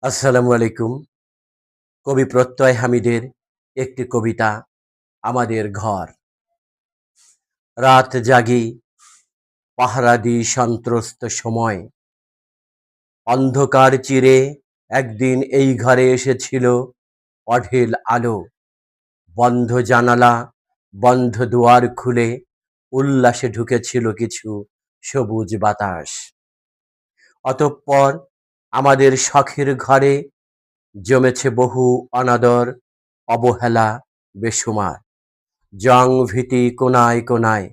আসসালামু আলাইকুম। কবি প্রত্যয় হামিদের একটি কবিতা আমাদের ঘর। রাত জাগি পাহারা দিই সন্ত্রস্ত সময়, অন্ধকার চিরে একদিন এই ঘরে এসেছিল অঢেল আলো। বন্ধ জানালা বন্ধ দুয়ার খুলে উল্লাসে ঢুকেছিল কিছু সবুজ বাতাস। অতঃপর আমাদের শখের ঘরে জমেছে বহু অনাদর, অবহেলা, বেসুমার। জং ভীতি কোনায় কোনায়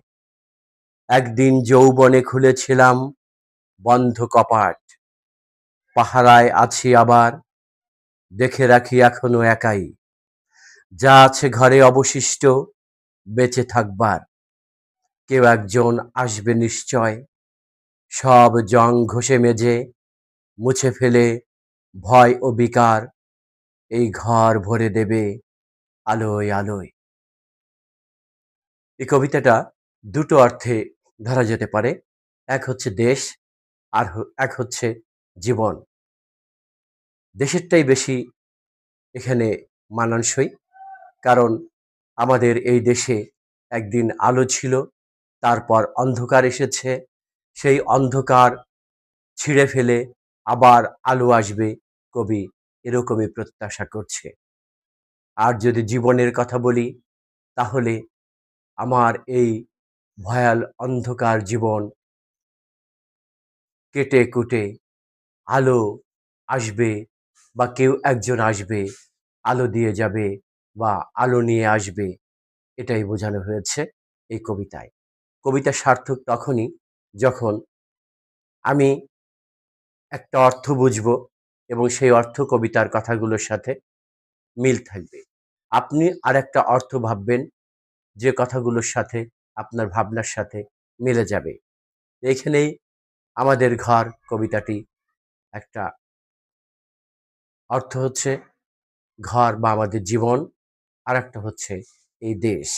একদিন যৌবনে খুলেছিলাম বন্ধ কপাট। পাহারায় আছি আবার, দেখে রাখি এখনো একাই। যা আছে ঘরে অবশিষ্ট বেঁচে থাকবার, কেউ একজন আসবে নিশ্চয়। সব জং ঘষে মেজে মুছে ফেলে ভয় ও বিকার এই ঘর ভরে দেবে আলোয় আলোয়। এই কবিতাটা দুটো অর্থে ধরা যেতে পারে। এক হচ্ছে দেশ, আর এক হচ্ছে জীবন। দেশেরটাই বেশি এখানে মানানসই, কারণ আমাদের এই দেশে একদিন আলো ছিল, তারপর অন্ধকার এসেছে। সেই অন্ধকার ছিঁড়ে ফেলে আবার আলো আসবে, কবি এরকমই প্রত্যাশা করছে। আর যদি জীবনের কথা বলি, তাহলে আমার এই ভয়াল অন্ধকার জীবন কেটে কুটে আলো আসবে, বা কেউ একজন আসবে, আলো দিয়ে যাবে বা আলো নিয়ে আসবে, এটাই বোঝানো হয়েছে এই কবিতায়। কবিতা সার্থক তখনই যখন আমি একটা অর্থ বুঝবো এবং সেই অর্থ কবিতার কথাগুলোর সাথে মিল থাকবে। আপনি আরেকটা অর্থ ভাববেন যে কথাগুলোর সাথে আপনার ভাবনার সাথে মিলে যাবে। এইখানেই আমাদের ঘর কবিতাটি একটা অর্থ হচ্ছে ঘর বা আমাদের জীবন, আর একটা হচ্ছে এই দেশ।